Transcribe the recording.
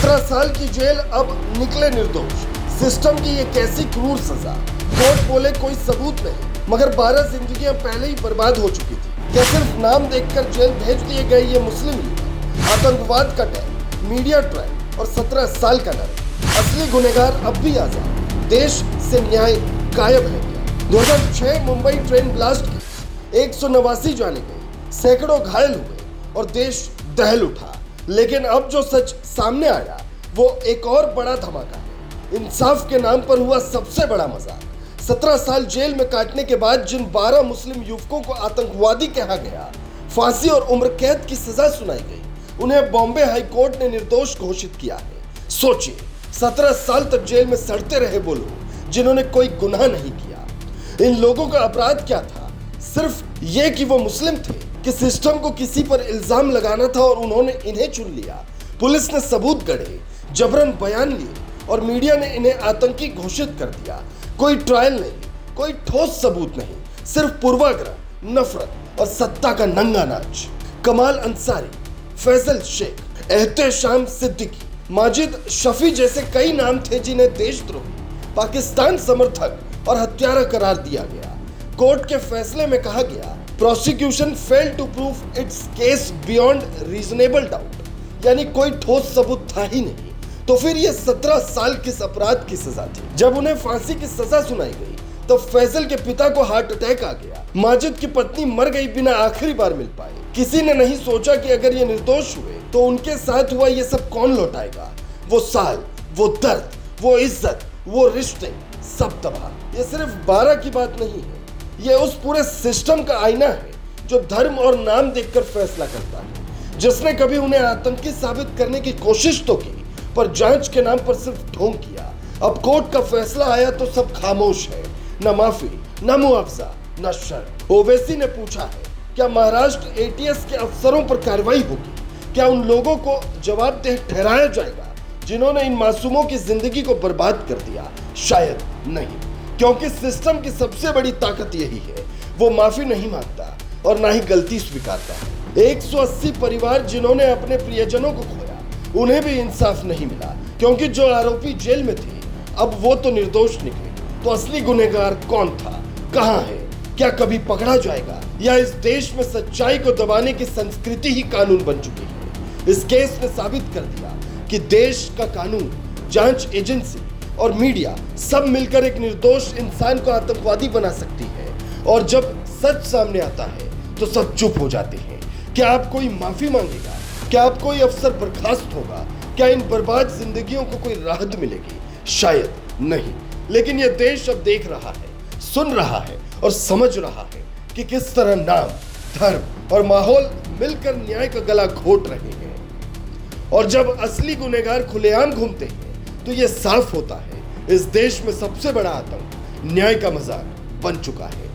17 साल की जेल, अब निकले निर्दोष। सिस्टम की ये कैसी क्रूर सजा। कोर्ट बोले कोई सबूत नहीं, मगर 12 जिंदगियां पहले ही बर्बाद हो चुकी थी। क्या सिर्फ नाम देखकर जेल भेज दिए गए ये मुस्लिम युवक? आतंकवाद का डर, मीडिया ट्रायल और 17 साल का डर। असली गुनहगार अब भी आजाद। देश से न्याय गायब है क्या? 2006 मुंबई ट्रेन ब्लास्ट की 189 जाने गए, सैकड़ों घायल हुए और देश दहल उठा। लेकिन अब जो सच सामने आया वो एक और बड़ा धमाका है। इंसाफ के नाम पर हुआ सबसे बड़ा मजाक। 17 साल जेल में काटने के बाद जिन 12 मुस्लिम युवकों को आतंकवादी कहा गया, फांसी और उम्र कैद की सजा सुनाई गई, उन्हें बॉम्बे हाई कोर्ट ने निर्दोष घोषित किया है। सोचिए, 17 साल तक जेल में सड़ते रहे वो लोग जिन्होंने कोई गुनाह नहीं किया। इन लोगों का अपराध क्या था? सिर्फ ये कि वो मुस्लिम थे, कि सिस्टम को किसी पर इल्जाम लगाना था और उन्होंने इन्हें चुन लिया। पुलिस ने सबूत गढ़े, जबरन बयान लिए और मीडिया ने इन्हें आतंकी घोषित कर दिया। कोई ट्रायल नहीं, कोई ठोस सबूत नहीं, सिर्फ पूर्वाग्रह, नफरत और सत्ता का नंगा नाच। कमाल अंसारी, फैजल शेख, एहतेशाम सिद्दीकी, माजिद शफी जैसे कई नाम थे जिन्हें देशद्रोही, पाकिस्तान समर्थक और हत्यारा करार दिया गया। कोर्ट के फैसले में कहा गया, prosecution failed to prove its case beyond reasonable doubt, यानी कोई ठोस सबूत था ही नहीं। तो फिर ये 17 साल किस अपराध की सजा थी? जब उन्हें फांसी की सजा सुनाई गई तो फैजल के पिता को हार्ट अटैक आ गया। माजिद की पत्नी मर गई बिना आखिरी बार मिल पाए। किसी ने नहीं सोचा कि अगर ये निर्दोष हुए तो उनके साथ हुआ ये सब कौन लौटाएगा? वो साल, वो दर्द, वो इज्जत, वो रिश्ते, सब तबाह। ये सिर्फ 12 की बात नहीं है, ये उस पूरे सिस्टम का आईना है जो धर्म और नाम देखकर फैसला करता है, जिसने कभी उन्हें आतंकी साबित करने की कोशिश तो की, पर जांच के नाम पर सिर्फ ढोंग किया। अब कोर्ट का फैसला आया तो सब खामोश है, न माफी, न मुआवजा, न शर्त। ओवैसी ने पूछा है, क्या महाराष्ट्र एटीएस के अफसरों पर कार्रवाई होगी? क्या उन लोगों को जवाबदेह ठहराया जाएगा जिन्होंने इन मासूमों की जिंदगी को बर्बाद कर दिया? शायद नहीं, क्योंकि सिस्टम की सबसे बड़ी ताकत यही है, वो माफी नहीं मांगता और ना ही गलती स्वीकारता है। 180 परिवार जिन्होंने अपने प्रियजनों को खोया, उन्हें भी इंसाफ नहीं मिला, क्योंकि जो आरोपी जेल में थे अब वो तो निर्दोष निकले। तो असली गुनहगार कौन था, कहां है? क्या कभी पकड़ा जाएगा, या इस देश में सच्चाई को दबाने की संस्कृति ही कानून बन चुकी है? इस केस ने साबित कर दिया कि देश का कानून, जांच एजेंसी और मीडिया सब मिलकर एक निर्दोष इंसान को आतंकवादी बना सकती है। और जब सच सामने आता है तो सब चुप हो जाते हैं। क्या अब कोई माफी मांगेगा? क्या अब कोई अफसर बर्खास्त होगा? क्या इन बर्बाद जिंदगियों को कोई राहत मिलेगी? शायद नहीं। लेकिन यह देश अब देख रहा है, सुन रहा है और समझ रहा है कि किस तरह नाम, धर्म और माहौल मिलकर न्याय का गला घोट रहे हैं। और जब असली गुनहगार खुलेआम घूमते हैं तो यह साफ होता है, इस देश में सबसे बड़ा आतंक न्याय का मजाक बन चुका है।